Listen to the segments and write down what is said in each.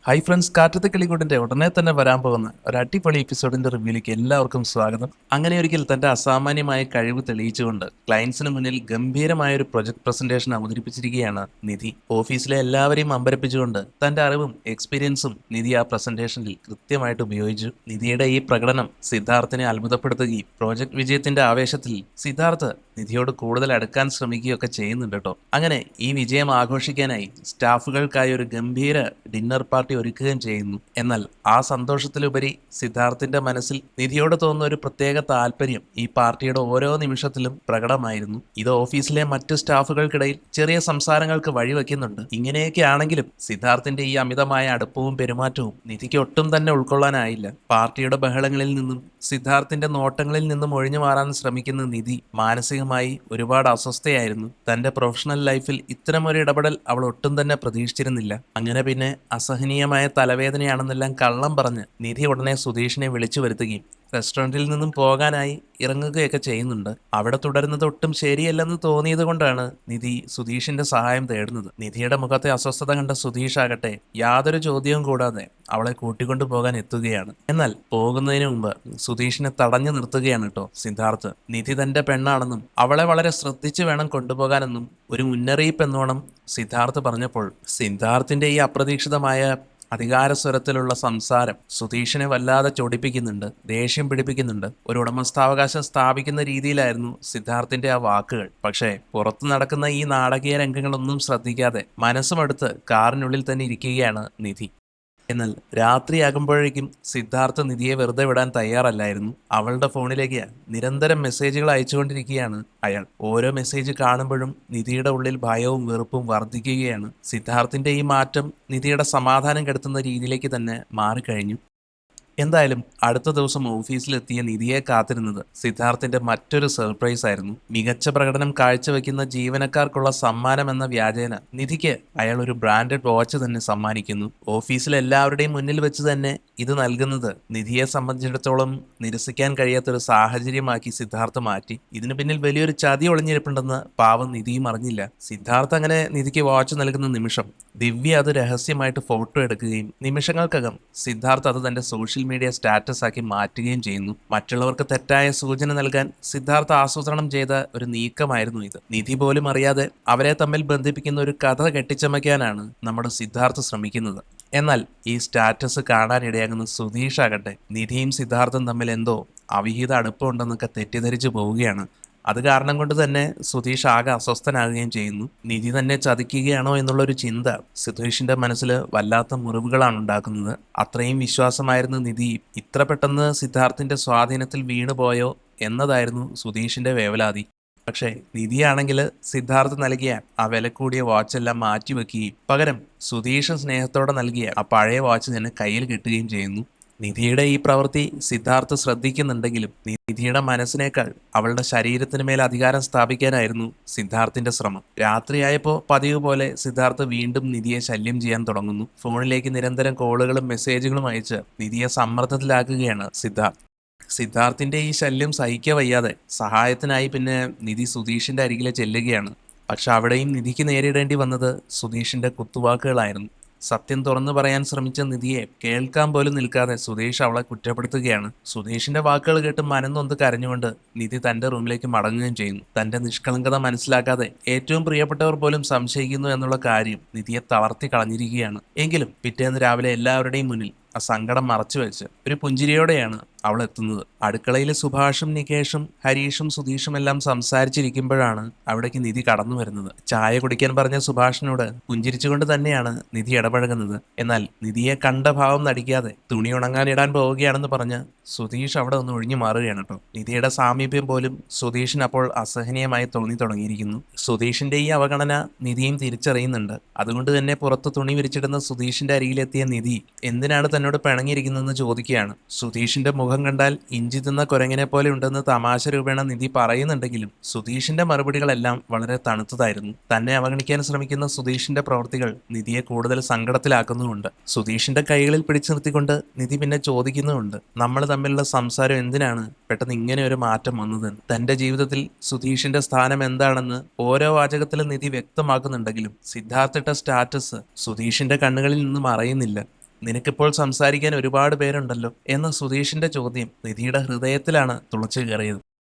Hi friends, കാറ്റത്തെ കിളിക്കൂട്ടിന്റെ ഉടനെ തന്നെ വരാൻ പോകുന്ന ഒരു അടിപൊളി എപ്പിസോഡിന്റെ റിവ്യൂയിലേക്ക് എല്ലാവർക്കും സ്വാഗതം. അങ്ങനെ ഒരിക്കൽ തന്റെ അസാമാന്യമായ കഴിവ് തെളിയിച്ചുകൊണ്ട് ക്ലയൻസിന് മുന്നിൽ ഗംഭീരമായ ഒരു പ്രൊജക്ട് പ്രസന്റേഷൻ അവതരിപ്പിച്ചിരിക്കുകയാണ് നിധി. ഓഫീസിലെ എല്ലാവരെയും അമ്പരപ്പിച്ചുകൊണ്ട് തന്റെ അറിവും എക്സ്പീരിയൻസും നിധി ആ പ്രസന്റേഷനിൽ കൃത്യമായിട്ട് ഉപയോഗിച്ചു. നിധിയുടെ ഈ പ്രകടനം സിദ്ധാർത്ഥിനെ അത്ഭുതപ്പെടുത്തുകയും പ്രോജക്ട് വിജയത്തിന്റെ ആവേശത്തിൽ സിദ്ധാർത്ഥ് നിധിയോട് കൂടുതൽ അടുക്കാൻ ശ്രമിക്കുകയൊക്കെ ചെയ്യുന്നുണ്ട് കേട്ടോ. അങ്ങനെ ഈ വിജയം ആഘോഷിക്കാനായി സ്റ്റാഫുകൾക്കായി ഒരു ഗംഭീര ഡിന്നർ പാർട്ടി ഒരുക്കുകയും ചെയ്യുന്നു. എന്നാൽ ആ സന്തോഷത്തിലുപരി സിദ്ധാർത്ഥിന്റെ മനസ്സിൽ നിധിയോട് തോന്നുന്ന ഒരു പ്രത്യേക താല്പര്യം ഈ പാർട്ടിയുടെ ഓരോ നിമിഷത്തിലും പ്രകടമായിരുന്നു. ഇത് ഓഫീസിലെ മറ്റു സ്റ്റാഫുകൾക്കിടയിൽ ചെറിയ സംസാരങ്ങൾക്ക് വഴിവെക്കുന്നുണ്ട്. ഇങ്ങനെയൊക്കെ ആണെങ്കിലും സിദ്ധാർത്ഥിന്റെ ഈ അമിതമായ അടുപ്പവും പെരുമാറ്റവും നിധിക്ക് ഒട്ടും തന്നെ ഉൾക്കൊള്ളാനായില്ല. പാർട്ടിയുടെ ബഹളങ്ങളിൽ നിന്നും സിദ്ധാർത്ഥിന്റെ നോട്ടങ്ങളിൽ നിന്നും ഒഴിഞ്ഞു മാറാൻ ശ്രമിക്കുന്ന നിധി മാനസികമായി ഒരുപാട് അസ്വസ്ഥയായിരുന്നു. തന്റെ പ്രൊഫഷണൽ ലൈഫിൽ ഇത്തരമൊരു ഇടപെടൽ അവൾ ഒട്ടും തന്നെ പ്രതീക്ഷിച്ചിരുന്നില്ല. അങ്ങനെ പിന്നെ അസഹനീയമായ തലവേദനയാണെന്നെല്ലാം കള്ളം പറഞ്ഞ് നിധി ഉടനെ സുധീഷിനെ വിളിച്ചു വരുത്തുകയും റെസ്റ്റോറൻറ്റിൽ നിന്നും പോകാനായി ഇറങ്ങുകയൊക്കെ ചെയ്യുന്നുണ്ട്. അവിടെ തുടരുന്നത് ഒട്ടും ശരിയല്ലെന്ന് തോന്നിയത് കൊണ്ടാണ് നിധി സുധീഷിന്റെ സഹായം തേടുന്നത്. നിധിയുടെ മുഖത്തെ അസ്വസ്ഥത കണ്ട സുധീഷ് ആകട്ടെ യാതൊരു ചോദ്യവും കൂടാതെ അവളെ കൂട്ടിക്കൊണ്ടു പോകാൻ എത്തുകയാണ്. എന്നാൽ പോകുന്നതിന് മുമ്പ് സുധീഷിനെ തടഞ്ഞു നിർത്തുകയാണ് കേട്ടോ സിദ്ധാർത്ഥ്. നിധി തന്റെ പെണ്ണാണെന്നും അവളെ വളരെ ശ്രദ്ധിച്ചു വേണം കൊണ്ടുപോകാനെന്നും ഒരു മുന്നറിയിപ്പ് എന്നോണം സിദ്ധാർത്ഥ് പറഞ്ഞപ്പോൾ സിദ്ധാർത്ഥിന്റെ ഈ അപ്രതീക്ഷിതമായ അധികാരസ്വരത്തിലുള്ള സംസാരം സുധീഷിനെ വല്ലാതെ ചൊടിപ്പിക്കുന്നുണ്ട്, ദേഷ്യം പിടിപ്പിക്കുന്നുണ്ട്. ഒരു ഉടമസ്ഥാവകാശം സ്ഥാപിക്കുന്ന രീതിയിലായിരുന്നു സിദ്ധാർത്ഥിന്റെ ആ വാക്കുകൾ. പക്ഷേ പുറത്തു നടക്കുന്ന ഈ നാടകീയ രംഗങ്ങളൊന്നും ശ്രദ്ധിക്കാതെ മനസ്സുമടുത്ത് കാറിനുള്ളിൽ തന്നെ ഇരിക്കുകയാണ് നിധി. എന്നാൽ രാത്രിയാകുമ്പോഴേക്കും സിദ്ധാർത്ഥ നിധിയെ വെറുതെ വിടാൻ തയ്യാറല്ലായിരുന്നു. അവളുടെ ഫോണിലേക്ക് നിരന്തരം മെസ്സേജുകൾ അയച്ചുകൊണ്ടിരിക്കുകയാണ് അയാൾ. ഓരോ മെസ്സേജ് കാണുമ്പോഴും നിധിയുടെ ഉള്ളിൽ ഭയവും വെറുപ്പും വർദ്ധിക്കുകയാണ്. സിദ്ധാർത്ഥിന്റെ ഈ മാറ്റം നിധിയുടെ സമാധാനം കെടുത്തുന്ന രീതിയിലേക്ക് തന്നെ മാറിക്കഴിഞ്ഞു. എന്തായാലും അടുത്ത ദിവസം ഓഫീസിലെത്തിയ നിധിയെ കാത്തിരുന്നത് സിദ്ധാർത്ഥിന്റെ മറ്റൊരു സർപ്രൈസ് ആയിരുന്നു. മികച്ച പ്രകടനം കാഴ്ചവെക്കുന്ന ജീവനക്കാർക്കുള്ള സമ്മാനം എന്ന വ്യാജേന നിധിക്ക് അയാൾ ഒരു ബ്രാൻഡഡ് വാച്ച് തന്നെ സമ്മാനിക്കുന്നു. ഓഫീസിലെ എല്ലാവരുടെയും മുന്നിൽ വെച്ച് തന്നെ ഇത് നൽകുന്നത് നിധിയെ സംബന്ധിച്ചിടത്തോളം നിരസിക്കാൻ കഴിയാത്തൊരു സാഹചര്യമാക്കി സിദ്ധാർത്ഥ മാറ്റി. ഇതിനു പിന്നിൽ വലിയൊരു ചതി ഒളിഞ്ഞിരിപ്പുണ്ടെന്ന് പാവം നിധിയും അറിഞ്ഞില്ല. സിദ്ധാർത്ഥ അങ്ങനെ നിധിക്ക് വാച്ച് നൽകുന്ന നിമിഷം ദിവ്യ അത് രഹസ്യമായിട്ട് ഫോട്ടോ എടുക്കുകയും നിമിഷങ്ങൾക്കകം സിദ്ധാർത്ഥ് അത് തന്റെ സോഷ്യൽ മീഡിയ സ്റ്റാറ്റസ് ആക്കി മാറ്റുകയും ചെയ്യുന്നു. മറ്റുള്ളവർക്ക് തെറ്റായ സൂചന നൽകാൻ സിദ്ധാർത്ഥ ആസൂത്രണം ചെയ്ത ഒരു നീക്കമായിരുന്നു ഇത്. നിധി പോലും അറിയാതെ അവരെ തമ്മിൽ ബന്ധിപ്പിക്കുന്ന ഒരു കഥ കെട്ടിച്ചമയ്ക്കാനാണ് നമ്മുടെ സിദ്ധാർത്ഥ് ശ്രമിക്കുന്നത്. എന്നാൽ ഈ സ്റ്റാറ്റസ് കാണാനിടയാകുന്ന സുധീഷ് ആകട്ടെ നിധിയും സിദ്ധാർത്ഥും തമ്മിൽ എന്തോ അവിഹിത അടുപ്പമുണ്ടെന്നൊക്കെ തെറ്റിദ്ധരിച്ചു പോവുകയാണ്. അത് കാരണം കൊണ്ട് തന്നെ സുധീഷ് ആകെ അസ്വസ്ഥനാകുകയും ചെയ്യുന്നു. നിധി തന്നെ ചതിക്കുകയാണോ എന്നുള്ളൊരു ചിന്ത സുധീഷിന്റെ മനസ്സിൽ വല്ലാത്ത മുറിവുകളാണ് ഉണ്ടാക്കുന്നത്. അത്രയും വിശ്വാസമായിരുന്നു നിധി ഇത്ര പെട്ടെന്ന് സിദ്ധാർത്ഥിന്റെ സ്വാധീനത്തിൽ വീണുപോയോ എന്നതായിരുന്നു സുധീഷിന്റെ വേവലാതി. പക്ഷേ നിധിയാണെങ്കിൽ സിദ്ധാർത്ഥ് നൽകിയ ആ വില കൂടിയ വാച്ചെല്ലാം മാറ്റിവെക്കുകയും പകരം സുധീഷ് സ്നേഹത്തോടെ നൽകിയ ആ പഴയ വാച്ച് തന്നെ കയ്യിൽ കിട്ടുകയും ചെയ്യുന്നു. നിധിയുടെ ഈ പ്രവൃത്തി സിദ്ധാർത്ഥ് ശ്രദ്ധിക്കുന്നുണ്ടെങ്കിലും നിധിയുടെ മനസ്സിനേക്കാൾ അവളുടെ ശരീരത്തിന് മേൽ അധികാരം സ്ഥാപിക്കാനായിരുന്നു സിദ്ധാർത്ഥിന്റെ ശ്രമം. രാത്രിയായപ്പോൾ പതിവ് പോലെ സിദ്ധാർത്ഥ് വീണ്ടും നിധിയെ ശല്യം ചെയ്യാൻ തുടങ്ങുന്നു. ഫോണിലേക്ക് നിരന്തരം കോളുകളും മെസ്സേജുകളും അയച്ച് നിധിയെ സമ്മർദ്ദത്തിലാക്കുകയാണ് സിദ്ധാർത്ഥ്. സിദ്ധാർത്ഥിന്റെ ഈ ശല്യം സഹിക്ക വയ്യാതെ സഹായത്തിനായി പിന്നെ നിധി സുധീഷിന്റെ അരികിലെ ചെല്ലുകയാണ്. പക്ഷെ അവിടെയും നിധിക്ക് നേരിടേണ്ടി വന്നത് സുധീഷിന്റെ കുത്തുവാക്കുകളായിരുന്നു. സത്യം തുറന്നു പറയാൻ ശ്രമിച്ച നിധിയെ കേൾക്കാൻ പോലും നിൽക്കാതെ സുധീഷ് അവളെ കുറ്റപ്പെടുത്തുകയാണ്. സുധീഷിന്റെ വാക്കുകൾ കേട്ട് മനംനൊന്ത് കരഞ്ഞുകൊണ്ട് നിധി തന്റെ റൂമിലേക്ക് മടങ്ങുകയും ചെയ്യുന്നു. തന്റെ നിഷ്കളങ്കത മനസ്സിലാക്കാതെ ഏറ്റവും പ്രിയപ്പെട്ടവർ പോലും സംശയിക്കുന്നു എന്നുള്ള കാര്യം നിധിയെ തളർത്തി കളഞ്ഞിരിക്കുകയാണ്. എങ്കിലും പിറ്റേന്ന് രാവിലെ എല്ലാവരുടെയും മുന്നിൽ ആ സങ്കടം മറച്ചുവെച്ച് ഒരു പുഞ്ചിരിയോടെയാണ് അവൾ എത്തുന്നത്. അടുക്കളയിൽ സുഭാഷും നികേഷും ഹരീഷും സുധീഷും എല്ലാം സംസാരിച്ചിരിക്കുമ്പോഴാണ് അവിടേക്ക് നിധി കടന്നു വരുന്നത്. ചായ കുടിക്കാൻ പറഞ്ഞ സുഭാഷിനോട് പുഞ്ചിരിച്ചുകൊണ്ട് തന്നെയാണ് നിധി ഇടപഴകുന്നത്. എന്നാൽ നിധിയെ കണ്ട ഭാവം നടിക്കാതെ തുണി ഉണങ്ങാനിടാൻ പോവുകയാണെന്ന് പറഞ്ഞ് സുധീഷ് അവിടെ ഒന്ന് ഒഴിഞ്ഞു മാറുകയാണ് കേട്ടോ. നിധിയുടെ സാമീപ്യം പോലും സുധീഷിന് അപ്പോൾ അസഹനീയമായി തോന്നി തുടങ്ങിയിരിക്കുന്നു. സുധീഷിന്റെ ഈ അവഗണന നിധിയും തിരിച്ചറിയുന്നുണ്ട്. അതുകൊണ്ട് തന്നെ പുറത്ത് തുണി വിരിച്ചിടുന്ന സുധീഷിന്റെ അരികിലെത്തിയ നിധി എന്തിനാണ് തന്നോട് പിണങ്ങിയിരിക്കുന്നതെന്ന് ചോദിക്കുകയാണ്. സുധീഷിന്റെ മുഖം കണ്ടാൽ ഇഞ്ചി തിന്ന കുരങ്ങനെ പോലെ ഉണ്ടെന്ന് തമാശ രൂപേണ നിധി പറയുന്നുണ്ടെങ്കിലും സുധീഷിന്റെ മറുപടികളെല്ലാം വളരെ തണുത്തതായിരുന്നു. തന്നെ അവഗണിക്കാൻ ശ്രമിക്കുന്ന സുധീഷിന്റെ പ്രവൃത്തികൾ നിധിയെ കൂടുതൽ സങ്കടത്തിലാക്കുന്നുമുണ്ട്. സുധീഷിന്റെ കൈകളിൽ പിടിച്ചു നിർത്തിക്കൊണ്ട് നിധി പിന്നെ ചോദിക്കുന്നുമുണ്ട്, നമ്മൾ തമ്മിലുള്ള സംസാരം എന്തിനാണ് പെട്ടെന്ന് ഇങ്ങനെ ഒരു മാറ്റം വന്നതെന്ന്. തന്റെ ജീവിതത്തിൽ സുധീഷിന്റെ സ്ഥാനം എന്താണെന്ന് ഓരോ വാചകത്തിലും നിധി വ്യക്തമാക്കുന്നുണ്ടെങ്കിലും സിദ്ധാർത്ഥിട്ട സ്റ്റാറ്റസ് സുധീഷിന്റെ കണ്ണുകളിൽ നിന്നും മറയുന്നില്ല. നിനക്കിപ്പോൾ സംസാരിക്കാൻ ഒരുപാട് പേരുണ്ടല്ലോ എന്ന സുധീഷിന്റെ ചോദ്യം നിധിയുടെ ഹൃദയത്തിലാണ് തുളച്ചു കയറിയത്.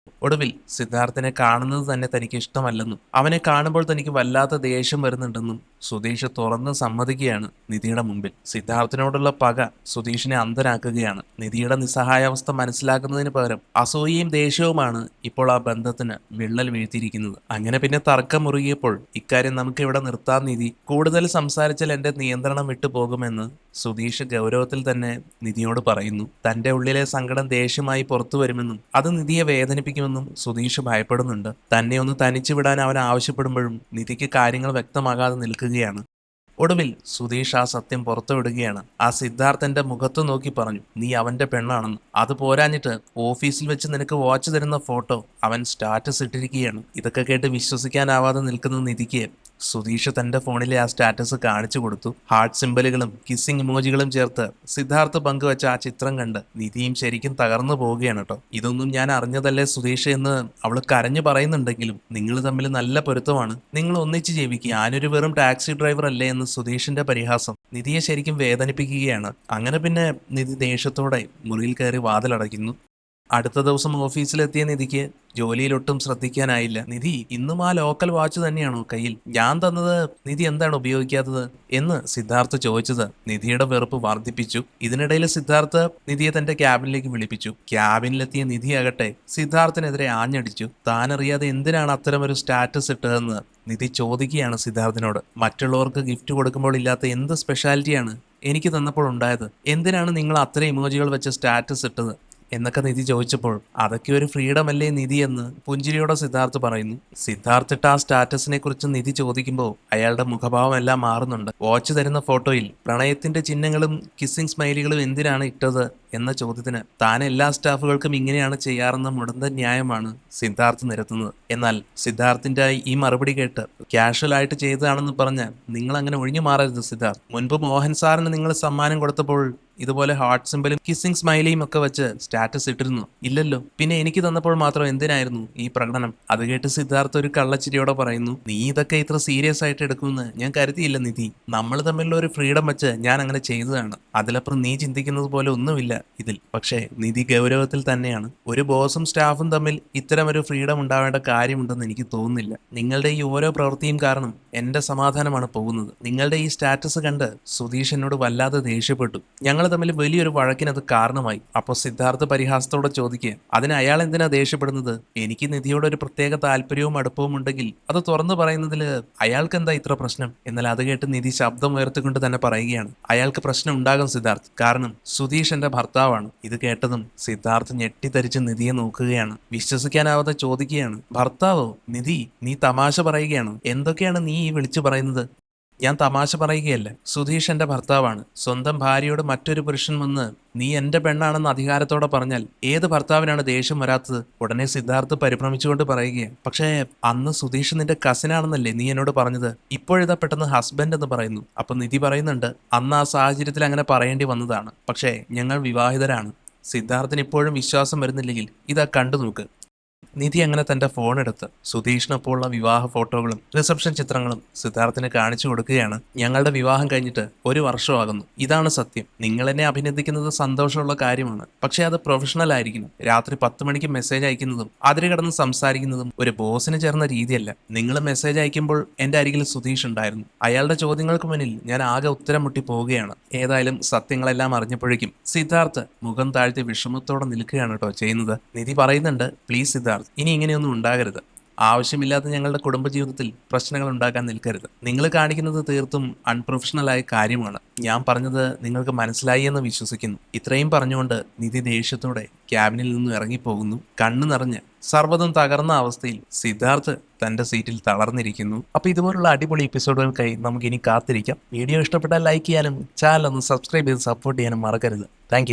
ഒടുവിൽ സിദ്ധാർത്ഥിനെ കാണുന്നത് തന്നെ തനിക്ക് ഇഷ്ടമല്ലെന്നും അവനെ കാണുമ്പോൾ തനിക്ക് വല്ലാത്ത ദേഷ്യം വരുന്നുണ്ടെന്നും സുധീഷ് തുറന്ന് സമ്മതിക്കുകയാണ് നിധിയുടെ മുമ്പിൽ. സിദ്ധാർത്ഥിനോടുള്ള പക സുധീഷിനെ അന്ധനാക്കുകയാണ്. നിധിയുടെ നിസ്സഹായാവസ്ഥ മനസ്സിലാക്കുന്നതിന് പകരം അസൂയയും ദേഷ്യവുമാണ് ഇപ്പോൾ ആ ബന്ധത്തിന് വിള്ളൽ വീഴ്ത്തിയിരിക്കുന്നത്. അങ്ങനെ പിന്നെ തർക്കം മുറുകിയപ്പോൾ ഇക്കാര്യം നമുക്ക് ഇവിടെ നിർത്താൻ നിധി, കൂടുതൽ സംസാരിച്ചാൽ എന്റെ നിയന്ത്രണം വിട്ടു പോകുമെന്ന് സുധീഷ് ഗൗരവത്തിൽ തന്നെ നിധിയോട് പറയുന്നു. തന്റെ ഉള്ളിലെ സങ്കടം ദേഷ്യമായി പുറത്തു വരുമെന്നും അത് നിധിയെ വേദനിപ്പിക്കുമെന്നും സുധീഷ് ഭയപ്പെടുന്നുണ്ട്. തന്നെ ഒന്ന് തനിച്ചു വിടാൻ അവൻ ആവശ്യപ്പെടുമ്പോഴും നിധിക്ക് കാര്യങ്ങൾ വ്യക്തമാകാതെ നിൽക്കുകയാണ്. ഒടുവിൽ സുധീഷ് ആ സത്യം പുറത്തുവിടുകയാണ്. ആ സിദ്ധാർത്ഥന്റെ മുഖത്ത് നോക്കി പറഞ്ഞു, നീ അവന്റെ പെണ്ണാണെന്ന്. അത് പോരാഞ്ഞിട്ട് ഓഫീസിൽ വെച്ച് നിനക്ക് വാച്ച് തരുന്ന ഫോട്ടോ അവൻ സ്റ്റാറ്റസ് ഇട്ടിരിക്കുകയാണ്. ഇതൊക്കെ കേട്ട് വിശ്വസിക്കാനാവാതെ നിൽക്കുന്ന നിധിക്ക് സുധീഷ് തന്റെ ഫോണിലെ ആ സ്റ്റാറ്റസ് കാണിച്ചു കൊടുത്തു. ഹാർട്ട് സിംബലുകളും കിസ്സിംഗ് ഇമോജികളും ചേർത്ത് സിദ്ധാർത്ഥ് പങ്കുവച്ച ആ ചിത്രം കണ്ട് നിധിയും ശരിക്കും തകർന്നു പോവുകയാണ് കേട്ടോ. ഇതൊന്നും ഞാൻ അറിഞ്ഞതല്ലേ സുധീഷ് എന്ന് അവൾ കരഞ്ഞു പറയുന്നുണ്ടെങ്കിലും നിങ്ങൾ തമ്മിൽ നല്ല പൊരുത്തമാണ്, നിങ്ങൾ ഒന്നിച്ച് ജീവിക്കുക, ഞാനൊരു വെറും ടാക്സി ഡ്രൈവർ അല്ലേ എന്ന് സുധീഷിന്റെ പരിഹാസം നിധിയെ ശരിക്കും വേദനിപ്പിക്കുകയാണ്. അങ്ങനെ പിന്നെ നിധി ദേഷ്യത്തോടെ മുറിയിൽ കയറി വാതിലടയ്ക്കുന്നു. അടുത്ത ദിവസം ഓഫീസിലെത്തിയ നിധിക്ക് ജോലിയിലൊട്ടും ശ്രദ്ധിക്കാനായില്ല. നിധി, ഇന്നും ആ ലോക്കൽ വാച്ച് തന്നെയാണോ കയ്യിൽ? ഞാൻ തന്നത് നിധി എന്താണ് ഉപയോഗിക്കാത്തത് എന്ന് സിദ്ധാർത്ഥ് ചോദിച്ചത് നിധിയുടെ വെറുപ്പ് വർദ്ധിപ്പിച്ചു. ഇതിനിടയിൽ സിദ്ധാർത്ഥ് നിധിയെ തന്റെ ക്യാബിനിലേക്ക് വിളിപ്പിച്ചു. ക്യാബിനിലെത്തിയ നിധിയാകട്ടെ സിദ്ധാർത്ഥിനെതിരെ ആഞ്ഞടിച്ചു. താനറിയാതെ എന്തിനാണ് അത്തരമൊരു സ്റ്റാറ്റസ് ഇട്ടതെന്ന് നിധി ചോദിക്കുകയാണ് സിദ്ധാർത്ഥിനോട്. മറ്റുള്ളവർക്ക് ഗിഫ്റ്റ് കൊടുക്കുമ്പോൾ ഇല്ലാത്ത എന്ത് സ്പെഷ്യാലിറ്റിയാണ് എനിക്ക് തന്നപ്പോൾ ഉണ്ടായത്? എന്തിനാണ് നിങ്ങൾ അത്ര ഇമോജികൾ വെച്ച് സ്റ്റാറ്റസ് ഇട്ടത് എന്നൊക്കെ നിധി ചോദിച്ചപ്പോൾ അതൊക്കെ ഒരു ഫ്രീഡം അല്ലേ നിധി എന്ന് പുഞ്ചിരിയോടെ സിദ്ധാർത്ഥ് പറയുന്നു. സിദ്ധാർത്ഥ് ഇട്ട ആ സ്റ്റാറ്റസിനെ കുറിച്ച് നിധി ചോദിക്കുമ്പോൾ അയാളുടെ മുഖഭാവം എല്ലാം മാറുന്നുണ്ട്. വാച്ച് തരുന്ന ഫോട്ടോയിൽ പ്രണയത്തിന്റെ ചിഹ്നങ്ങളും കിസ്സിംഗ് സ്മൈലികളും എന്തിനാണ് ഇട്ടത് എന്ന ചോദ്യത്തിന് താൻ എല്ലാ സ്റ്റാഫുകൾക്കും ഇങ്ങനെയാണ് ചെയ്യാറെന്ന മുടന്തൻ ന്യായമാണ് സിദ്ധാർത്ഥ് നിരത്തുന്നത്. എന്നാൽ സിദ്ധാർത്ഥിന്റെ ഈ മറുപടി കേട്ട് കാഷ്വൽ ആയിട്ട് ചെയ്തതാണെന്ന് പറഞ്ഞ് നിങ്ങൾ അങ്ങനെ ഒഴിഞ്ഞു മാറരുത് സിദ്ധാർത്ഥ്. മുൻപ് മോഹൻ സാറിന് നിങ്ങൾ സമ്മാനം കൊടുത്തപ്പോൾ ഇതുപോലെ ഹാർട്ട് സിംബലും കിസ്സിംഗ് സ്മൈലിയും ഒക്കെ വെച്ച് സ്റ്റാറ്റസ് ഇട്ടിരുന്നു ഇല്ലല്ലോ? പിന്നെ എനിക്ക് തന്നപ്പോൾ മാത്രം എന്തിനായിരുന്നു ഈ പ്രകടനം? അത് കേട്ട് സിദ്ധാർത്ഥ് ഒരു കള്ളച്ചിരിയോടെ പറയുന്നു, നീ ഇതൊക്കെ ഇത്ര സീരിയസ് ആയിട്ട് എടുക്കുമെന്ന് ഞാൻ കരുതിയില്ല നിധി. നമ്മൾ തമ്മിലുള്ള ഒരു ഫ്രീഡം വെച്ച് ഞാൻ അങ്ങനെ ചെയ്തതാണ്. അതിലപ്പുറം നീ ചിന്തിക്കുന്നത് പോലെ ഒന്നുമില്ല ഇതിൽ. പക്ഷേ നിധി ഗൗരവത്തിൽ തന്നെയാണ്. ഒരു ബോസും സ്റ്റാഫും തമ്മിൽ ഇത്തരം ഒരു ഫ്രീഡം ഉണ്ടാവേണ്ട കാര്യമുണ്ടെന്ന് എനിക്ക് തോന്നുന്നില്ല. നിങ്ങളുടെ ഈ ഓരോ പ്രവൃത്തിയും കാരണം എന്റെ സമാധാനമാണ് പോകുന്നത്. നിങ്ങളുടെ ഈ സ്റ്റാറ്റസ് കണ്ട് സുധീഷ് എന്നോട് വല്ലാതെ ദേഷ്യപ്പെട്ടു. ഞങ്ങൾ തമ്മിൽ വലിയൊരു വഴക്കിനത് കാരണമായി. അപ്പോൾ സിദ്ധാർത്ഥ് പരിഹാസത്തോടെ ചോദിക്കുക, അതിന് അയാൾ എന്തിനാ ദേഷ്യപ്പെടുന്നത്? എനിക്ക് നിധിയോട് ഒരു പ്രത്യേക താല്പര്യവും അടുപ്പവും ഉണ്ടെങ്കിൽ അത് തുറന്നു പറയുന്നതിൽ അയാൾക്ക് എന്താ ഇത്ര പ്രശ്നം? എന്നാൽ അത് കേട്ട് നിധി ശബ്ദം ഉയർത്തിക്കൊണ്ട് തന്നെ പറയുകയാണ്, അയാൾക്ക് പ്രശ്നം ഉണ്ടാകും സിദ്ധാർത്ഥ്, കാരണം സുധീഷ് എന്റെ ഭർത്താവാണ്. ഇത് കേട്ടതും സിദ്ധാർത്ഥ് ഞെട്ടിത്തരിച്ച് നിധിയെ നോക്കുകയാണ്. വിശ്വസിക്കാനാവാതെ ചോദിക്കുകയാണ്, ഭർത്താവോ? നിധി, നീ തമാശ പറയുകയാണോ? എന്തൊക്കെയാണ് നീ ഈ വിളിച്ചു പറയുന്നത്? ഞാൻ തമാശ പറയുകയല്ല. സുധീഷ് എന്റെ ഭർത്താവാണ്. സ്വന്തം ഭാര്യയോട് മറ്റൊരു പുരുഷൻ വന്ന് നീ എന്റെ പെണ്ണാണെന്ന് അധികാരത്തോടെ പറഞ്ഞാൽ ഏത് ഭർത്താവിനാണ് ദേഷ്യം വരാത്തത്? ഉടനെ സിദ്ധാർത്ഥ് പരിഭ്രമിച്ചുകൊണ്ട് പറയുകയാണ്, പക്ഷേ അന്ന് സുധീഷ് നിന്റെ കസിനാണെന്നല്ലേ നീ എന്നോട് പറഞ്ഞത്? ഇപ്പോഴിതാ പെട്ടെന്ന് ഹസ്ബൻഡ് എന്ന് പറയുന്നു. അപ്പൊ നിധി പറയുന്നുണ്ട്, അന്ന് ആ സാഹചര്യത്തിൽ അങ്ങനെ പറയേണ്ടി വന്നതാണ്. പക്ഷേ ഞങ്ങൾ വിവാഹിതരാണ്. സിദ്ധാർത്ഥിന് ഇപ്പോഴും വിശ്വാസം വരുന്നില്ലെങ്കിൽ ഇതാ കണ്ടു നോക്ക്. നിധി അങ്ങനെ തന്റെ ഫോൺ എടുത്ത് സുധീഷിനൊപ്പമുള്ള വിവാഹ ഫോട്ടോകളും റിസപ്ഷൻ ചിത്രങ്ങളും സിദ്ധാർത്ഥിന് കാണിച്ചു കൊടുക്കുകയാണ്. ഞങ്ങളുടെ വിവാഹം കഴിഞ്ഞിട്ട് 1 വർഷമാകുന്നു. ഇതാണ് സത്യം. നിങ്ങൾ എന്നെ അഭിനന്ദിക്കുന്നത് സന്തോഷമുള്ള കാര്യമാണ്. പക്ഷെ അത് പ്രൊഫഷണൽ ആയിരിക്കണം. രാത്രി 10 മണിക്ക് മെസ്സേജ് അയക്കുന്നതും അതിര് കടന്ന് സംസാരിക്കുന്നതും ഒരു ബോസിന് ചേർന്ന രീതിയല്ല. നിങ്ങൾ മെസ്സേജ് അയക്കുമ്പോൾ എന്റെ അരികിൽ സുധീഷ് ഉണ്ടായിരുന്നു. അയാളുടെ ചോദ്യങ്ങൾക്ക് മുന്നിൽ ഞാൻ ആകെ ഉത്തരം മുട്ടി പോവുകയാണ്. ഏതായാലും സത്യങ്ങളെല്ലാം അറിഞ്ഞപ്പോഴേക്കും സിദ്ധാർത്ഥ് മുഖം താഴ്ത്തി വിഷമത്തോടെ നിൽക്കുകയാണ് കേട്ടോ ചെയ്യുന്നത്. നിധി പറയുന്നുണ്ട്, പ്ലീസ് സിദ്ധാർത്ഥ്, ഇനി ഇങ്ങനെയൊന്നും ഉണ്ടാകരുത്. ആവശ്യമില്ലാത്ത ഞങ്ങളുടെ കുടുംബജീവിതത്തിൽ പ്രശ്നങ്ങൾ ഉണ്ടാക്കാൻ നിൽക്കരുത്. നിങ്ങൾ കാണിക്കുന്നത് തീർത്തും അൺപ്രൊഫഷണലായ കാര്യമാണ്. ഞാൻ പറഞ്ഞത് നിങ്ങൾക്ക് മനസ്സിലായി എന്ന് വിശ്വസിക്കുന്നു. ഇത്രയും പറഞ്ഞുകൊണ്ട് നിധി ദേഷ്യത്തോടെ ക്യാബിനിൽ നിന്നും ഇറങ്ങിപ്പോകുന്നു. കണ്ണു നിറഞ്ഞ് സർവ്വതും തകർന്ന അവസ്ഥയിൽ സിദ്ധാർത്ഥ് തന്റെ സീറ്റിൽ തളർന്നിരിക്കുന്നു. അപ്പൊ ഇതുപോലുള്ള അടിപൊളി എപ്പിസോഡുകൾക്കായി നമുക്ക് ഇനി കാത്തിരിക്കാം. വീഡിയോ ഇഷ്ടപ്പെട്ടാൽ ലൈക്ക് ചെയ്യാനും ചാനൽ ഒന്ന് സബ്സ്ക്രൈബ് ചെയ്ത് സപ്പോർട്ട് ചെയ്യാനും മറക്കരുത്. താങ്ക്